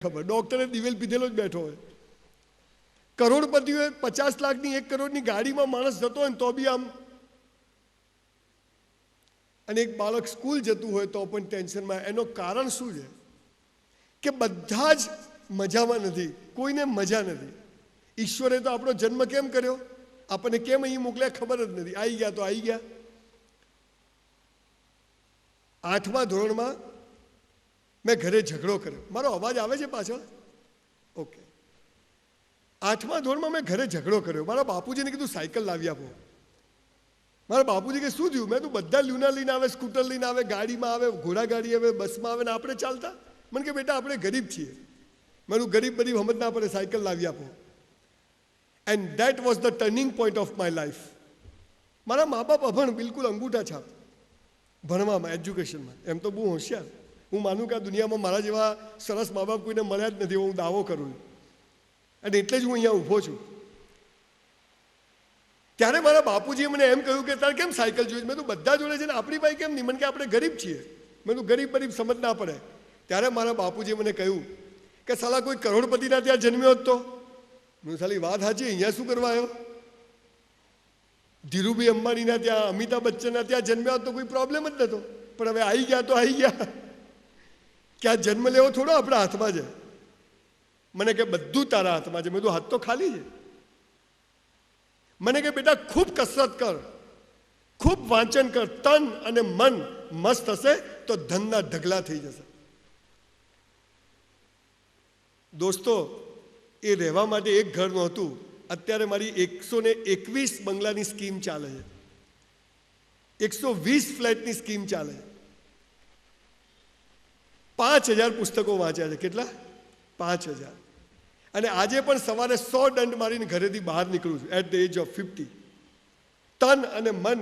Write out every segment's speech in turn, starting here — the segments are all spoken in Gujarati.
ખબર ડોક્ટરે દિવેલ પીધેલો જ બેઠો હોય. કરોડપતિ હોય, 50 લાખની 1 કરોડની ગાડીમાં માણસ જતો હોય ને તો બી આમ, અને એક બાળક સ્કૂલ જતું હોય તો પણ ટેન્શનમાં. એનું કારણ શું છે? કે બધા જ મજામાં નથી, કોઈને મજા નથી. ઈશ્વરે તો આપણો જન્મ કેમ કર્યો, આપણને કેમ અહીં મોકલ્યા ખબર જ નથી. આવી ગયા તો આવી ગયા. 8મા ધોરણમાં મેં ઘરે ઝઘડો કર્યો. મારો અવાજ આવે છે પાછળ? ઓકે. 8મા ધોરણમાં મેં ઘરે ઝઘડો કર્યો. મારા બાપુજીને કીધું સાયકલ લાવી આપો. મારા બાપુજી કે શું થયું? મેં તો બધા લ્યુના લઈને આવે, સ્કૂટર લઈને આવે, ગાડીમાં આવે, ઘોડા ગાડી આવે, બસમાં આવે ને આપણે ચાલતા. મને કે બેટા આપણે ગરીબ છીએ. મારું ગરીબ બધી સમજ ના પડે, સાયકલ લાવી આપો. And that was the turning point of my life. મારા મા બાપ અભણ, બિલકુલ અંગૂઠા છાપ ભણવામાં, એજ્યુકેશનમાં. એમ તો બહુ હોશિયાર. હું માનું કે આ દુનિયામાં મારા જેવા સરસ મા બાપ કોઈને મળ્યા જ નથી, હું દાવો કરું. અને એટલે જ હું અહીંયા ઊભો છું. ત્યારે મારા બાપુજીએ મને એમ કહ્યું કે તારે કેમ સાયકલ જોઈએ? મેં તો બધા જોડે છે ને આપણી પાસે કેમ નહીં? મને કે આપણે ગરીબ છીએ. મેં તો ગરીબ સમજ ના પડે. ત્યારે મારા બાપુજીએ મને કહ્યું કે સાલા કોઈ કરોડપતિના ત્યાં જન્મ્યો હતો. મેં સાલી વાત સાચી, અહીંયા શું કરવા આવ્યો? ધીરુભાઈ અંબાણીના ત્યાં, અમિતાભ બચ્ચનના ત્યાં જન્મ્યા હોત તો કોઈ પ્રોબ્લેમ જ નહોતો. પણ હવે આવી ગયા તો આવી ગયા. કે આ જન્મ લેવો થોડો આપણા હાથમાં છે. મને કે બધું તારા હાથમાં છે. મેં તો હાથ તો ખાલી છે. મને કે બેટા ખૂબ કસરત કર, ખૂબ વાંચન કર, તન અને મન મસ્ત હશે તો ધનના ઢગલા થઈ જશે. દોસ્તો, એ રહેવા માટે એક ઘર નહોતું. અત્યારે મારી 121 બંગલાની સ્કીમ ચાલે છે, 120 ફ્લેટની સ્કીમ ચાલે છે. 5000 પુસ્તકો વાંચ્યા છે. કેટલા? 5000. અને આજે પણ સવારે 100 દંડ મારીને ઘરેથી બહાર નીકળું છું એટ ધ એજ ઓફ 50. તન અને મન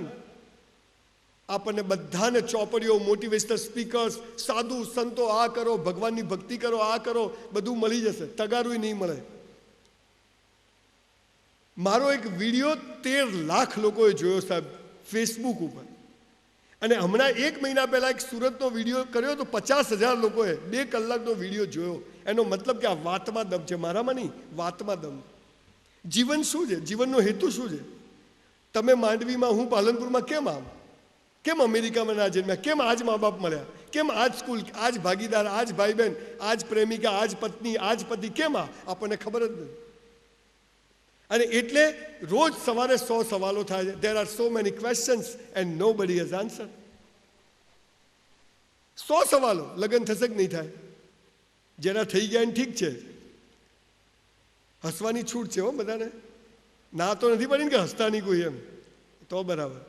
આપણને બધાને ચોપડીઓ, મોટિવેશનલ સ્પીકર્સ, સાધુ સંતો, આ કરો, ભગવાનની ભક્તિ કરો, આ કરો, બધું મળી જશે. તગારું નહીં મળે. મારો એક વિડીયો 13 લાખ લોકોએ જોયો સાહેબ, ફેસબુક ઉપર. અને હમણાં 1 મહિના પહેલાં એક સુરતનો વિડીયો કર્યો તો 50,000 લોકોએ 2 કલાકનો વિડીયો જોયો. એનો મતલબ કે આ વાતમાં દમ છે, મારામાં નહીં, વાતમાં દમ. જીવન શું છે? જીવનનો હેતુ શું છે? તમે માંડવીમાં, હું પાલનપુરમાં કેમ આમ? કેમ અમેરિકામાં ના જન્મ્યા? કેમ આજ મા બાપ મળ્યા? કેમ આજ સ્કૂલ, આજ ભાગીદાર, આજ ભાઈ બહેન, આજ પ્રેમિકા, આજ પત્ની, આજ પતિ? કેમ આપણને ખબર જ નથી. અને એટલે રોજ સવારે 100 સવાલો થાય છે. There are so many questions and nobody has answered. 100 સવાલો. લગ્ન થશે કે નહીં થાય? જેના થઈ ગયા એને ઠીક છે, હસવાની છૂટ છે હો બધાને. ના તો નથી પડી ને કે હસતા નહીં કોઈ, એમ તો બરાબર.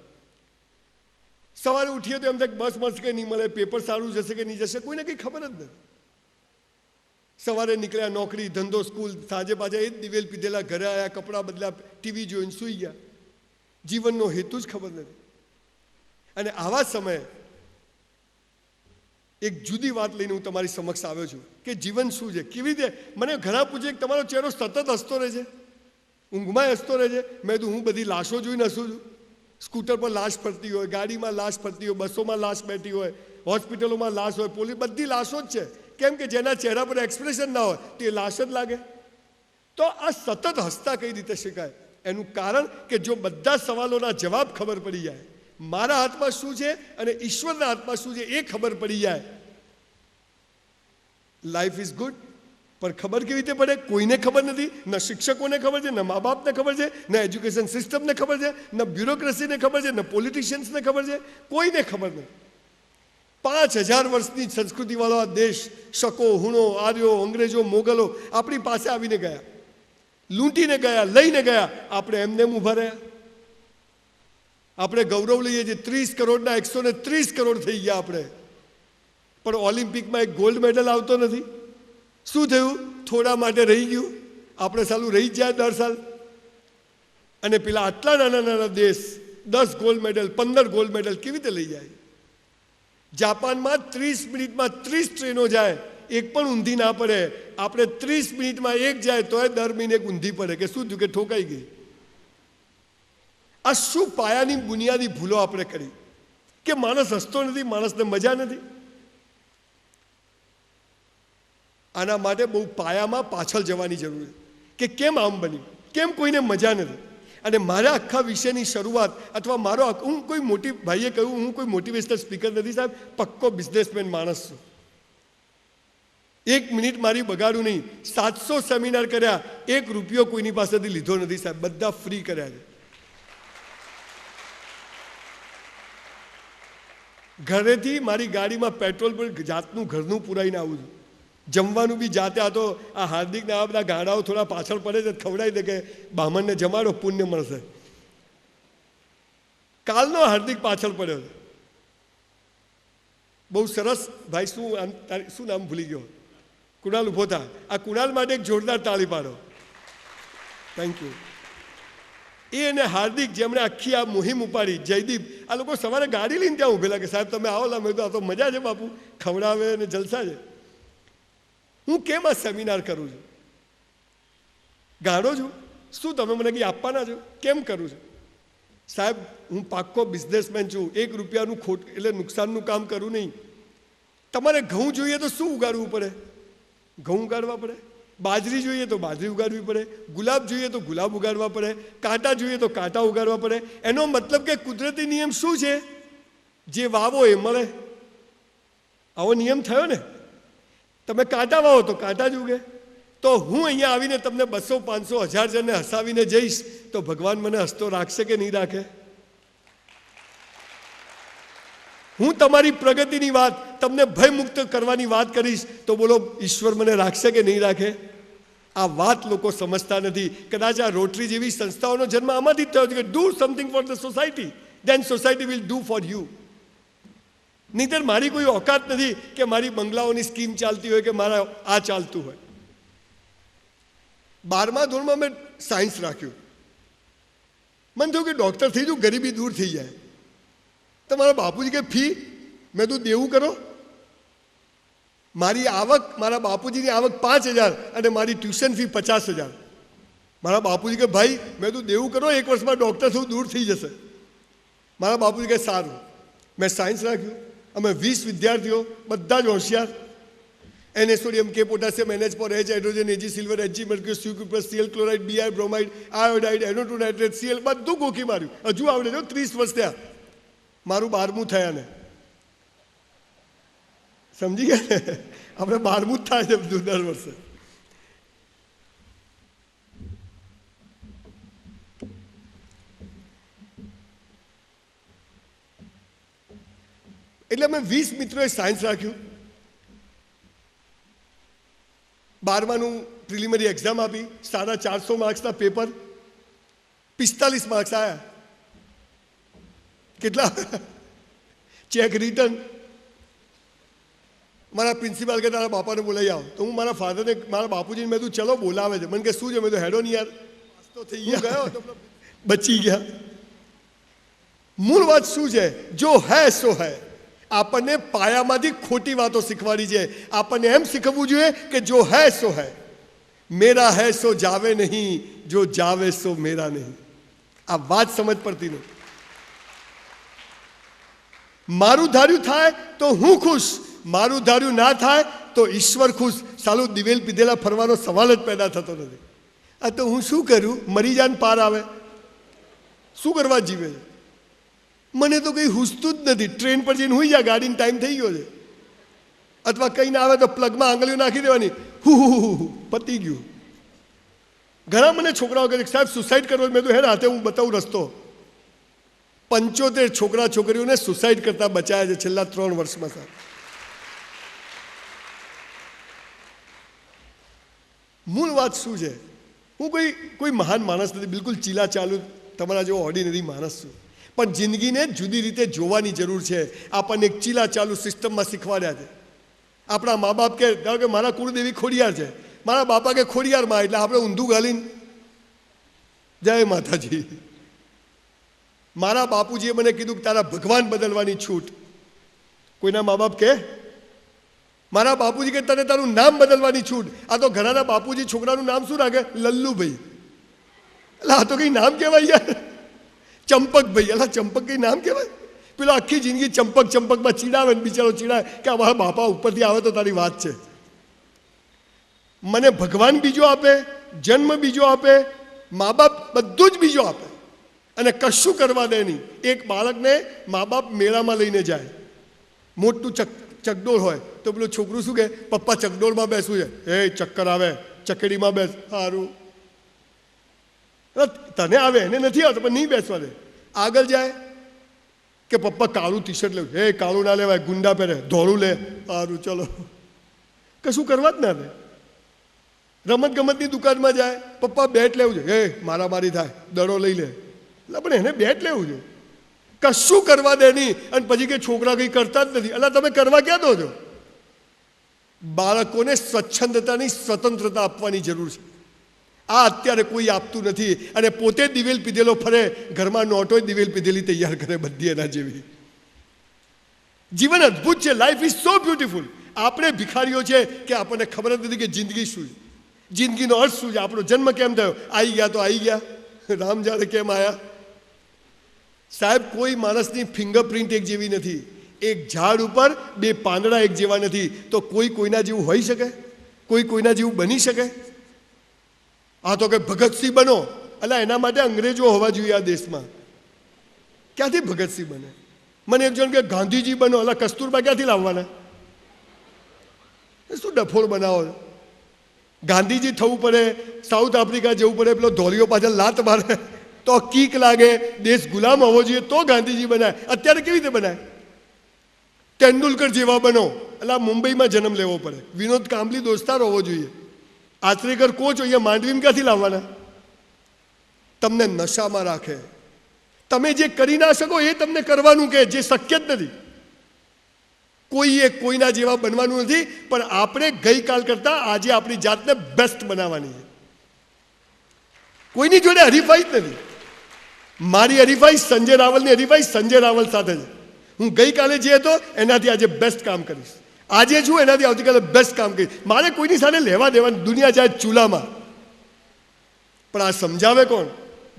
સવારે ઉઠીએ તો એમ થાય બસ મળશે કે નહીં મળે, પેપર સારું જશે કે નહીં જશે, કોઈને કંઈ ખબર જ નથી. સવારે નીકળ્યા, નોકરી, ધંધો, સ્કૂલ, સાંજે પાછા એ જ દિવેલ પીધેલા, ઘરે આવ્યા, કપડાં બદલ્યા, ટીવી જોઈને સૂઈ ગયા. જીવનનો હેતુ જ ખબર નથી. અને આવા સમયે એક જુદી વાત લઈને હું તમારી સમક્ષ આવ્યો છું કે જીવન શું છે, કેવી રીતે. મને ઘણા પૂછે કે તમારો ચહેરો સતત હસતો રહે છે, ઊંઘમાં હસતો રહે છે. મેં તો હું બધી લાશો જોઈને હસું છું. સ્કૂટર પર લાશ ફરતી હોય, ગાડીમાં લાશ ફરતી હોય, બસોમાં લાશ બેઠી હોય, હોસ્પિટલોમાં લાશ હોય, પોલીસ, બધી લાશો જ છે. કેમ કે જેના ચહેરા પર એક્સપ્રેશન ના હોય તે લાશ જ લાગે. તો આ સતત હસતા કઈ રીતે શીખાય? એનું કારણ કે જો બધા સવાલોના જવાબ ખબર પડી જાય, મારા હાથમાં શું છે અને ઈશ્વરના હાથમાં શું છે એ ખબર પડી જાય, લાઈફ ઇઝ ગુડ. પણ ખબર કેવી રીતે પડે? કોઈને ખબર નથી. ન શિક્ષકોને ખબર છે, ન મા બાપને ખબર છે, ન એજ્યુકેશન સિસ્ટમને ખબર છે, ન બ્યુરોક્રેસીને ખબર છે, ન પોલિટિશિયન્સને ખબર છે. કોઈને ખબર નથી. 5000 વર્ષની સંસ્કૃતિવાળો આ દેશ, શકો, હુણો, આર્યો, અંગ્રેજો, મોગલો આપણી પાસે આવીને ગયા, લૂંટીને ગયા, લઈને ગયા. આપણે એમને એમ ઊભા રહ્યા. આપણે ગૌરવ લઈએ છીએ 30 કરોડના 130 કરોડ થઈ ગયા આપણે. પણ ઓલિમ્પિકમાં એક ગોલ્ડ મેડલ આવતો નથી. શું થયું? થોડા માટે રહી ગયું. આપણે સાલું રહી જ જાય દર સાલ. અને પેલા આટલા નાના નાના દેશ 10 ગોલ્ડ મેડલ, 15 ગોલ્ડ મેડલ કેવી રીતે લઈ જાય? જાપાનમાં 30 મિનિટમાં 30 ટ્રેનો જાય, એક પણ ઊંધી ના પડે. આપણે 30 મિનિટમાં એક જાય તોય દર મહિને એક ઊંધી પડે. કે શું થયું? કે ઠોકાઈ ગઈ. આ શું પાયાની બુનિયાદી ભૂલો આપણે કરી કે માણસ હસતો નથી, માણસને મજા નથી. આના માટે બહુ પાયામાં પાછળ જવાની જરૂર છે કે કેમ આમ બન્યું, કેમ કોઈને મજા નથી. અને મારા આખા વિષયની શરૂઆત અથવા મારો હું કોઈ મોટી ભાઈએ કહ્યું હું કોઈ મોટિવેશનલ સ્પીકર નથી સાહેબ, પક્કો બિઝનેસમેન માણસ છું. 1 મિનિટ મારી બગાડું નહીં. 700 સેમિનાર કર્યા, 1 રૂપિયો કોઈની પાસેથી લીધો નથી સાહેબ, બધા ફ્રી કર્યા છે. ઘરેથી મારી ગાડીમાં પેટ્રોલ પણ જાતનું ઘરનું પુરાઈને આવું છું. જમવાનું બી જાતે. આ તો આ હાર્દિકને આ બધા ગાડાઓ થોડા પાછળ પડે છે, ખવડાવી દે કે બ્રાહ્મણને જમાડો પુણ્ય મળશે. કાલનો હાર્દિક પાછળ પડ્યો છે. બહુ સરસ ભાઈ. શું નામ ભૂલી ગયો? કુણાલ ઉભો થા. આ કુણાલ માટે એક જોરદાર તાળી પાડો. Thank you. એ અને હાર્દિક જેમણે આખી આ મુહિમ ઉપાડી, જયદીપ, આ લોકો સવારે ગાડી લઈને ત્યાં ઉભેલા કે સાહેબ તમે આવો. મેં તો આ તો મજા છે બાપુ, ખવડાવે અને જલસા છે. હું કેમ આ સેમિનાર કરું છું? ગાડો છું? શું તમે મને કંઈ આપવાના છો? કેમ કરું છું? સાહેબ હું પાક્કો બિઝનેસમેન છું. 1 રૂપિયાનું એટલે નુકસાનનું કામ કરું નહીં. તમારે ઘઉં જોઈએ તો શું ઉગાડવું પડે? ઘઉં ઉગાડવા પડે. બાજરી જોઈએ તો બાજરી ઉગાડવી પડે. ગુલાબ જોઈએ તો ગુલાબ ઉગાડવા પડે. કાંટા જોઈએ તો કાંટા ઉગાડવા પડે. એનો મતલબ કે કુદરતી નિયમ શું છે? જે વાવો એ મળે. આવો નિયમ થયો ને. તમે કાંટા વાવો તો કાંટા જ ઉગે. તો હું અહીંયા આવીને તમને 200, 500, 1000 જણને હસાવીને જઈશ તો ભગવાન મને હસતો રાખશે કે નહીં રાખે? હું તમારી પ્રગતિની વાત, તમને ભયમુક્ત કરવાની વાત કરીશ તો બોલો ઈશ્વર મને રાખશે કે નહીં રાખે? આ વાત લોકો સમજતા નથી. કદાચ આ રોટરી જેવી સંસ્થાઓનો જન્મ આમાંથી જ થયો છે કે do something for the society, then society will do for you. નહીંતર મારી કોઈ ઓકાત નથી કે મારી બંગલાઓની સ્કીમ ચાલતી હોય કે મારા આ ચાલતું હોય. 12મા ધોરણમાં મેં સાયન્સ રાખ્યું. મને થયું કે ડૉક્ટર થઈ જવું, ગરીબી દૂર થઈ જાય. તો મારા બાપુજી કે ફી, મેં તું દેવું કરો. મારી આવક, મારા બાપુજીની આવક 5000 અને મારી ટ્યુશન ફી 50000. મારા બાપુજી કે ભાઈ મેં તું દેવું કરો, 1 વર્ષમાં ડૉક્ટર થવું દૂર થઈ જશે. મારા બાપુજી કે સારું. મેં સાયન્સ રાખ્યું. અમે 20 વિદ્યાર્થીઓ, બધા જ હોશિયાર. Na સોડિયમ, K પોટાસિયમ, NH પર H hydrogen, Ag silver, Hg mercury, Cu+, Cl chloride, Bi bromide, iodide, NO2 nitrate, Cl બધું ગોખી માર્યું. હજુ આવડે છે. 30 વર્ષ થયા મારું 12મું થયા ને. સમજી ગયા ને? આપણે 12મું જ થાય છે બધું દર વર્ષે. એટલે અમે 20 મિત્રોએ સાયન્સ રાખ્યું. 12માનું પ્રિલિમિનરી એક્ઝામ આપી. 450 માર્ક્સના પેપર, 45 માર્ક્સ આવ્યા. કેટલા? Cheque return. મારા પ્રિન્સિપાલ કે તારા બાપાને બોલાવી આવો. તો હું મારા ફાધરને, મારા બાપુજીને મેં તું ચલો બોલાવે છે. મને કે શું છે? મેં તો હેડો નહીં યાર, તો થઈ ગયો તો બચી ગયા. મૂળ વાત શું છે? જો હૈ સો હૈ. આપણને પાયામાંથી ખોટી વાતો શીખવાડી છે. આપણને એમ શીખવવું જોઈએ કે જો હૈ સો હૈ, મેરા હૈ સો જાવે નહીં, જો જાવે સો મેરા નહીં. આ વાત સમજ પડતી નથી. મારું ધાર્યું થાય તો હું ખુશ, મારું ધાર્યું ના થાય તો ઈશ્વર ખુશ. સાલું દિવેલ પીધેલા ફરવાનો સવાલ જ પેદા થતો નથી. આ તો હું શું કરું? મરી જાન પાર આવે. શું કરવા જીવે છે? મને તો કંઈ હુસતું જ નથી. ટ્રેન પર જઈને હુઈ જા, ગાડીનો ટાઈમ થઈ ગયો છે. અથવા કંઈ ના આવે તો પ્લગમાં આંગળીઓ નાખી દેવાની, હું પતી ગયું. ઘણા મને છોકરાઓ કહે સાહેબ સુસાઇડ કરવો. મેં તો હે રાતે હું બતાવું રસ્તો. 75 છોકરા છોકરીઓને સુસાઇડ કરતા બચાયા છે છેલ્લા 3 વર્ષમાં સાહેબ. મૂળ વાત શું છે? હું કોઈ મહાન માણસ નથી, બિલકુલ ચીલા ચાલુ તમારા જેવો ઓર્ડિનરી માણસ છું. પણ જિંદગીને જુદી રીતે જોવાની જરૂર છે. આપણને એક ચીલા ચાલુ સિસ્ટમમાં શીખવાડ્યા છે. આપણા મા બાપ કે ધારો કે મારા કુળદેવી ખોડિયાર છે, મારા બાપા કે ખોડિયારમાં, એટલે આપણે ઊંધું ગાલીને જય માતાજી. મારા બાપુજીએ મને કીધું કે તારા ભગવાન બદલવાની છૂટ. કોઈના મા બાપ કે મારા બાપુજી કે તને તારું નામ બદલવાની છૂટ. આ તો ઘણાના બાપુજી છોકરાનું નામ શું રાખે? લલ્લુભાઈ. એટલે આ તો કંઈ નામ કહેવાય યાર. ચંપકભાઈ. એટલે ચંપક કંઈ નામ કહેવાય? પેલો આખી જિંદગી ચંપકમાં ચીડાવે ને બિચારો ચીડાવે કે અમારા બાપા ઉપરથી આવે તો તારી વાત છે. મને ભગવાન બીજો આપે, જન્મ બીજો આપે, મા બાપ બધું જ બીજો આપે અને કશું કરવા દે નહીં. એક બાળકને મા બાપ મેળામાં લઈને જાય, મોટું ચકડોળ હોય તો પેલું છોકરું શું કહે, પપ્પા ચકડોળમાં બેસવું છે, એ ચક્કર આવે, ચકડીમાં બેસ. સારું, તને આવે, એને નથી આવતો પણ નહીં બેસવા દે. આગળ જાય કે પપ્પા કાળું ટી શર્ટ લેવું, એ કાળું ના લેવાય, ગુંડા પહેરે, ધોળું લે. સારું ચલો, કશું કરવા જ ના દે. રમત ગમતની દુકાનમાં જાય, પપ્પા બેટ લેવું છે, એ મારામારી થાય, દડો લઈ લે. એટલે પણ એને બેટ લેવું છે, કશું કરવા દે નહીં. અને પછી કે છોકરા કંઈ કરતા જ નથી. એટલે તમે કરવા ક્યાં દો છો? બાળકોને સ્વચ્છંદતાની સ્વતંત્રતા આપવાની જરૂર છે. આ અત્યારે કોઈ આપતું નથી અને પોતે દિવેલ પીધેલો ફરે, ઘરમાં નોટો દિવેલ પીધેલી તૈયાર કરે બધી એના જેવી. જીવન અદ્ભુત છે, લાઈફ ઇઝ સો બ્યુટીફુલ. આપણે ભિખારીઓ છે કે આપણને ખબર જ નથી કે જિંદગી શું છે, જિંદગીનો અર્થ શું છે, આપણો જન્મ કેમ થયો, આવી ગયા તો આવી ગયા, રામ જાણે કેમ આવ્યા. સાહેબ, કોઈ માણસની ફિંગરપ્રિન્ટ એક જેવી નથી, એક ઝાડ ઉપર બે પાંદડા એક જેવા નથી. તો કોઈ કોઈના જેવું હોઈ શકે? કોઈ કોઈના જેવું બની શકે? આ તો કે ભગતસિંહ બનો, એટલે એના માટે અંગ્રેજો હોવા જોઈએ આ દેશમાં. ક્યાંથી ભગતસિંહ બને? મને એક જણ કે ગાંધીજી બનો, એટલે કસ્તુરબા ક્યાંથી લાવવાના? શું ડફોળ બનાવો? ગાંધીજી થવું પડે, સાઉથ આફ્રિકા જવું પડે, પેલો ધોરીઓ પાછળ લાત મારે તો કીક લાગે, દેશ ગુલામ હોવો જોઈએ તો ગાંધીજી બનાય. અત્યારે કેવી રીતે બનાય? તેંડુલકર જેવા બનો, એટલે મુંબઈમાં જન્મ લેવો પડે, વિનોદ કાંબલી દોસ્તાર હોવો જોઈએ, આચરેકર કોચ અહીંયા માંડવીમાં ક્યાંથી લાવવાના? તમને નશામાં રાખે. તમે જે કરી ના શકો એ તમને કરવાનું કહે, જે શક્ય જ નથી. કોઈએ કોઈના જેવા બનવાનું નથી, પણ આપણે ગઈકાલ કરતાં આજે આપણી જાતને બેસ્ટ બનાવવાની છે. કોઈની જોડે હરીફાઈ જ નથી. મારી હરીફાઈ સંજય રાવલની હરીફાઈ સંજય રાવલ સાથે છે. હું ગઈકાલે જે હતો એનાથી આજે બેસ્ટ કામ કરીશ, આજે છું એનાથી આવતીકાલે બેસ્ટ કામ કરીશ. મારે કોઈની સાથે લેવા દેવાની, દુનિયા જાય ચૂલામાં. પણ આ સમજાવે કોણ?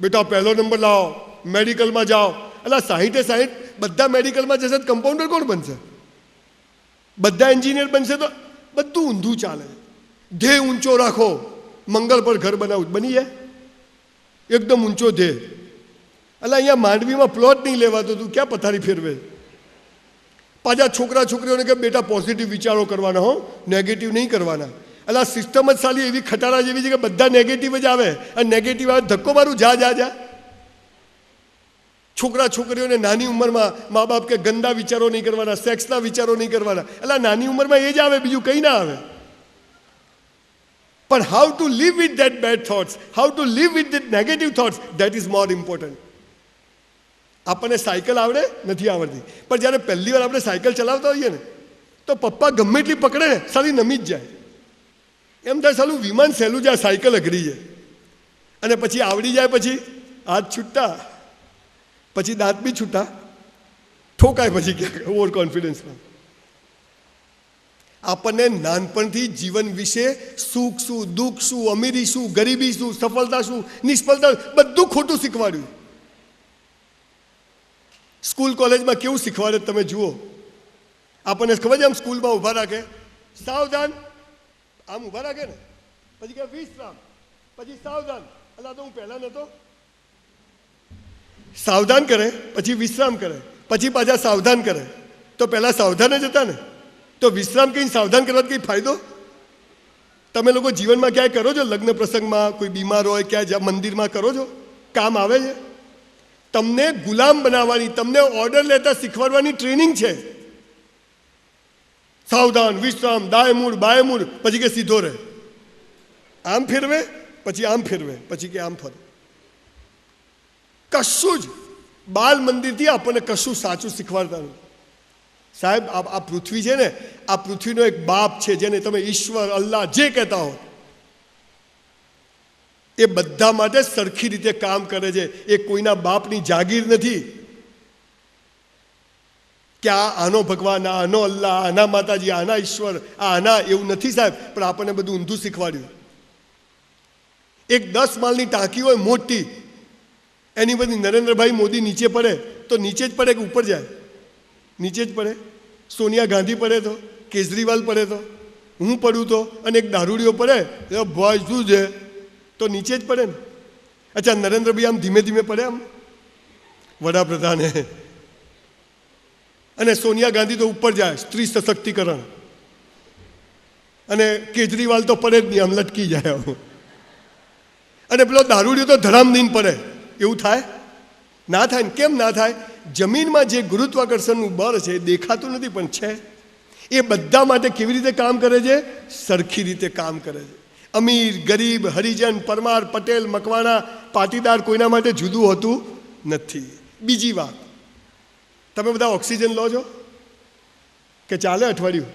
બેટા પહેલો નંબર લાવો, મેડિકલમાં જાઓ. એટલે 60 બધા મેડિકલમાં જશે તો કમ્પાઉન્ડર કોણ બનશે? બધા એન્જિનિયર બનશે તો બધું ઊંધું ચાલે. ધ્યેય ઊંચો રાખો, મંગળ પર ઘર બનાવું, બની જાય એકદમ ઊંચો ધ્યેય. એટલે અહીંયા માંડવીમાં પ્લોટ નહીં લેવાતો, તું ક્યાં પથારી ફેરવે? પાછા છોકરા છોકરીઓને કે બેટા પોઝિટિવ વિચારો કરવાના, હો, નેગેટિવ નહીં કરવાના. એટલે આ સિસ્ટમ જ સાલી એવી ખટારા જેવી છે કે બધા નેગેટિવ જ આવે, અને નેગેટિવ આવે ધક્કો મારું, જા જા જા. છોકરા છોકરીઓને નાની ઉંમરમાં મા બાપ કે ગંદા વિચારો નહીં કરવાના, સેક્સના વિચારો નહીં કરવાના. એટલે નાની ઉંમરમાં એ જ આવે, બીજું કંઈ ના આવે. પણ how to live with that bad thoughts, how to live with that negative thoughts, that is more important. આપણને સાયકલ આવડે નથી આવડતી, પણ જ્યારે પહેલી વાર આપણે સાયકલ ચલાવતા હોઈએ ને તો પપ્પા ગમે એટલી પકડે ને સાલી નમી જ જાય. એમ થાય સાલું વિમાન સહેલું જાય, સાયકલ અઘરી છે. અને પછી આવડી જાય, પછી હાથ છૂટા, પછી દાંત બી છૂટા, ઠોકાય પછી ક્યાંક ઓવર કોન્ફિડન્સમાં. આપણને નાનપણથી જીવન વિશે સુખ શું, દુઃખ શું, અમીરી શું, ગરીબી શું, સફળતા શું, નિષ્ફળતા, બધું ખોટું શીખવાડ્યું. સ્કૂલ કોલેજમાં કેવું શીખવાડે તમે જુઓ. આપણને ખબર છે, આમ સ્કૂલમાં ઊભા રાખે, સાવધાન, આમ ઊભા રાખે ને, પછી કે વિશ્રામ, પછી સાવધાન. એટલે તો હું પહેલાં નહોતો, સાવધાન કરે, પછી વિશ્રામ કરે, પછી પાછા સાવધાન કરે. તો પહેલાં સાવધાન જ હતા ને, તો વિશ્રામ કહીને સાવધાન કરવાથી કંઈ ફાયદો? તમે લોકો જીવનમાં ક્યાંય કરો છો? લગ્ન પ્રસંગમાં કોઈ બીમાર હોય, ક્યાંય મંદિરમાં કરો છો? કામ આવે છે? તમને ગુલામ બનાવવાની, તમને ઓર્ડર લેતા શીખવાડવાની ટ્રેનિંગ છે. સાવધાન, વિશ્રામ, દાય મૂળ, બાય મૂળ, પછી કે સીધો રહે, આમ ફેરવે, પછી આમ ફેરવે, પછી કે આમ ફરે. કશું જ બાલ મંદિરથી આપણને કશું સાચું શીખવાડતા નથી. સાહેબ, આ પૃથ્વી છે ને, આ પૃથ્વીનો એક બાપ છે જેને તમે ઈશ્વર, અલ્લાહ જે કહેતા હો, એ બધા માટે સરખી રીતે કામ કરે છે. એ કોઈના બાપની જાગીર નથી કે આ આનો ભગવાન, આ આનો અલ્લાહ, આના માતાજી, આના ઈશ્વર, આ આના, એવું નથી સાહેબ. પણ આપણને બધું ઊંધું શીખવાડ્યું. એક 10 માળની ટાંકી હોય મોટી, એની બધી નરેન્દ્રભાઈ મોદી નીચે પડે તો નીચે જ પડે કે ઉપર જાય? નીચે જ પડે. સોનિયા ગાંધી પડે તો, કેજરીવાલ પડે તો, હું પડું તો અને એક દારૂડિયો પડે એ ભાઈ શું છે તો નીચે જ પડે ને. અચ્છા, નરેન્દ્રભાઈ આમ ધીમે ધીમે પડે આમ વડાપ્રધાને, અને સોનિયા ગાંધી તો ઉપર જાય, સ્ત્રી સશક્તિકરણ, અને કેજરીવાલ તો પડે જ નહીં, આમ લટકી જાય આમ, અને પેલો દારૂડિયો તો ધડામ દઈને પડે. એવું થાય? ના થાય ને. કેમ ના થાય? જમીનમાં જે ગુરુત્વાકર્ષણનું બળ છે એ દેખાતું નથી પણ છે. એ બધા માટે કેવી રીતે કામ કરે છે? સરખી રીતે કામ કરે છે. અમીર, ગરીબ, હરિજન, પરમાર, પટેલ, મકવાણા, પાટીદાર કોઈના માટે જુદું હોતું નથી. બીજી વાત, તમે બધા ઓક્સિજન લો છો કે ચાલે અઠવાડિયું?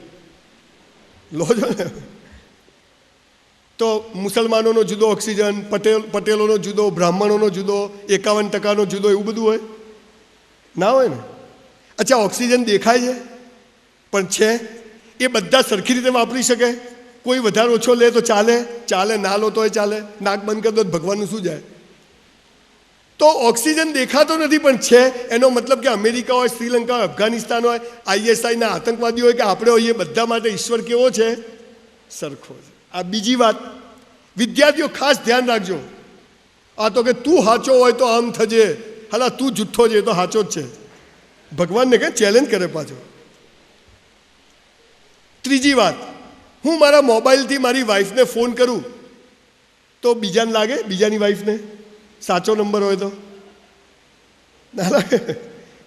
લો છો ને? તો મુસલમાનોનો જુદો ઓક્સિજન, પટેલોનો જુદો, બ્રાહ્મણોનો જુદો, 51% જુદો, એવું બધું હોય? ના હોય ને. અચ્છા, ઓક્સિજન દેખાય છે પણ છે એ બધા સરખી રીતે વાપરી શકે? કોઈ વધારે ઓછો લે તો ચાલે, ચાલે ના લો તોય ચાલે, નાક બંધ કરી દો તો ભગવાનનું શું જાય? તો ઓક્સિજન દેખાતો નથી પણ છે, એનો મતલબ કે અમેરિકા હોય, શ્રીલંકા હોય, અફઘાનિસ્તાન હોય, ISIના આતંકવાદીઓ હોય કે આપણે હોઈએ, બધા માટે ઈશ્વર કેવો છે? સરખો છે. આ બીજી વાત, વિદ્યાર્થીઓ ખાસ ધ્યાન રાખજો. આ તો કે તું સાચો હોય તો આમ થજે, હાલા તું જુઠ્ઠો છે તો સાચો જ છે. ભગવાનને કે ચેલેન્જ કરે પાછો. ત્રીજી વાત, હું મારા મોબાઈલથી મારી વાઈફને ફોન કરું તો બીજાને લાગે? બીજાની વાઈફને સાચો નંબર હોય તો ના લાગે?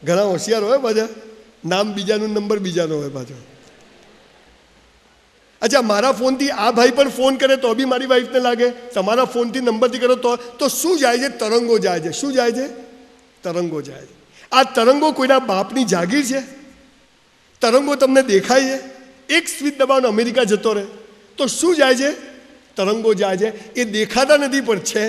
ઘણા હોશિયાર હોય પાછા, નામ બીજાનું, નંબર બીજાનો હોય પાછો. અચ્છા, મારા ફોનથી આ ભાઈ પણ ફોન કરે તો બી મારી વાઈફને લાગે? તમારા ફોનથી નંબરથી કરો તો શું જાય છે? તરંગો જાય છે. શું જાય છે? તરંગો જાય છે. આ તરંગો કોઈના બાપની જાગીર છે? તરંગો તમને દેખાય છે? એક સ્વિચ દબાવનો અમેરિકા જતો રહે તો શું જાય છે? તરંગો જાય છે. એ દેખાતા નથી પણ છે.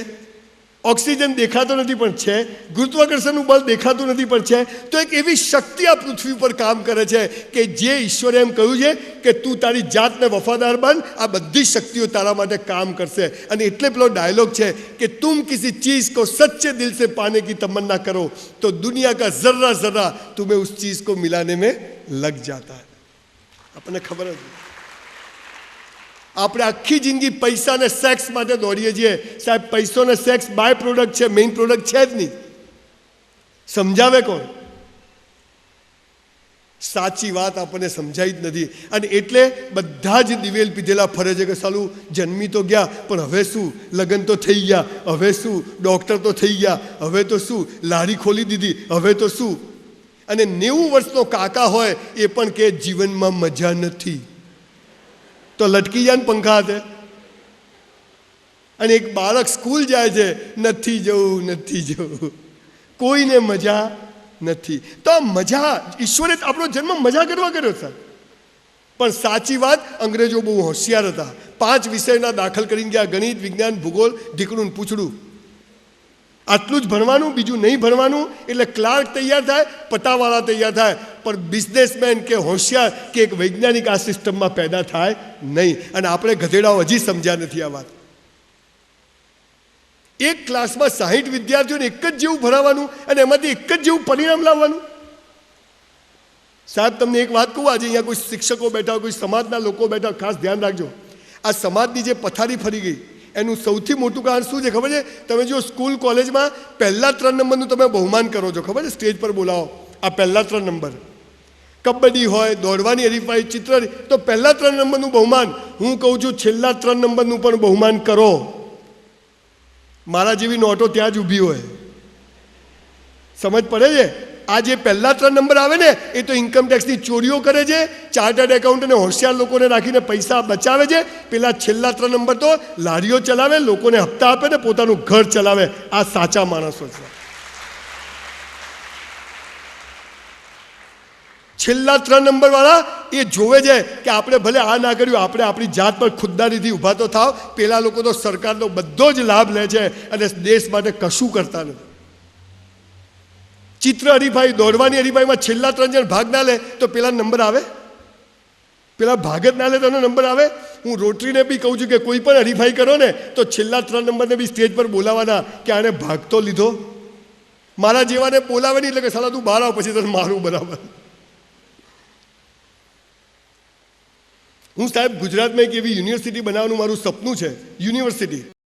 ઓક્સિજન દેખાતો નથી પણ છે. ગુરુત્વાકર્ષણનું બળ દેખાતું નથી પણ છે. તો એક એવી શક્તિ આ પૃથ્વી પર કામ કરે છે કે જે ઈશ્વરે એમ કહ્યું છે કે તું તારી જાતને વફાદાર બન, આ બધી શક્તિઓ તારા માટે કામ કરશે. અને એટલે પેલો ડાયલોગ છે કે તુમ કિસી ચીઝ કો સચ્ચે દિલ સે પાને કી તમન્ના કરો તો દુનિયા કા જર્રા જર્રા तुम्हें उस चीज को मिलाने में लग जाता है. આપણને ખબર જ નહીં. આપણે આખી જિંદગી પૈસા અને સેક્સ માટે દોડીએ છીએ. સાહેબ, પૈસો અને સેક્સ બાય પ્રોડક્ટ છે, મેઇન પ્રોડક્ટ છે જ નહીં. સમજાવે કોણ? સાચી વાત આપણને સમજાઈ જ નથી. અને એટલે બધા જ દિવેલ પીધેલા ફરે છે કે સાલું જન્મી તો ગયા પણ હવે શું, લગ્ન તો થઈ ગયા હવે શું, ડૉક્ટર તો થઈ ગયા હવે તો શું, લારી ખોલી દીધી હવે તો શું. અને 90 વર્ષનો કાકા હોય એ પણ કે જીવનમાં મજા નથી, તો લટકી જાય ને પંખા હાથે. અને એક બાળક સ્કૂલ જાય છે, નથી જવું નથી જવું, કોઈને મજા નથી. તો આ મજા, ઈશ્વરે આપણો જન્મ મજા કરવા કર્યો સર. પણ સાચી વાત, અંગ્રેજો બહુ હોશિયાર હતા. 5 વિષયના દાખલ કરીને ગયા, ગણિત, વિજ્ઞાન, ભૂગોળ, ઢીકણું પૂછડું. આટલું જ ભણવાનું, બીજું નહીં ભણવાનું. એટલે ક્લાર્ક તૈયાર થાય, પટાવાળા તૈયાર થાય, પણ બિઝનેસમેન કે હોશિયાર કે એક વૈજ્ઞાનિક આ સિસ્ટમમાં પેદા થાય નહીં. અને આપણે ગધેડાઓ હજી સમજ્યા નથી આ વાત. એક ક્લાસમાં 60 વિદ્યાર્થીઓને એક જ જેવું ભણાવવાનું અને એમાંથી એક જ જેવું પરિણામ લાવવાનું. સાહેબ, તમને એક વાત કહું, આજે અહીંયા કોઈ શિક્ષકો બેઠા હોય, કોઈ સમાજના લોકો બેઠા, ખાસ ધ્યાન રાખજો. આ સમાજની જે પથારી ફરી ગઈ એનું સૌથી મોટું કારણ શું છે ખબર છે? તમે જો સ્કૂલ કોલેજમાં પહેલા 3 નંબરનું તમે બહુમાન કરો છો, ખબર છે? સ્ટેજ પર બોલાવો, આ પહેલા 3 નંબર. કબડ્ડી હોય, દોડવાની હરીફાઈ, ચિત્ર, તો પહેલા 3 નંબરનું બહુમાન. હું કહું છું છેલ્લા 3 નંબરનું પણ બહુમાન કરો. મારા જેવી નોટો ત્યાં જ ઊભી હોય. સમજ પડે છે? આ જે પહેલા 3 નંબર આવે ને એ તો ઇન્કમટેક્સની ચોરીઓ કરે છે, ચાર્ટર્ડ એકાઉન્ટ અને હોશિયાર લોકોને રાખીને પૈસા બચાવે છે. પેલા છેલ્લા 3 નંબર તો લારીઓ ચલાવે, લોકોને હપ્તા આપે ને પોતાનું ઘર ચલાવે. આ સાચા માણસો છે. છેલ્લા 3 નંબર વાળા એ જોવે છે કે આપણે ભલે આ ના કર્યું, આપણે આપણી જાત પર ખુદદારીથી ઊભા તો થાવ. પેલા લોકો તો સરકારનો બધો જ લાભ લે છે અને દેશ માટે કશું કરતા નથી. ચિત્ર હરીફાઈ, દોડવાની હરીફાઈમાં છેલ્લા 3 જણ ભાગ ના લે તો પેલા નંબર આવે? પેલા ભાગ જ ના લે તો એનો નંબર આવે? હું રોટરીને બી કહું છું કે કોઈ પણ હરીફાઈ કરો ને તો છેલ્લા 3 નંબરને બી સ્ટેજ પર બોલાવવાના કે આને ભાગ તો લીધો. મારા જેવાને બોલાવે નહીં એટલે કે સાલા તું બહાર આવ, પછી તને મારું બરાબર. હું સાહેબ ગુજરાતમાં એક એવી યુનિવર્સિટી બનાવવાનું મારું સપનું છે, યુનિવર્સિટી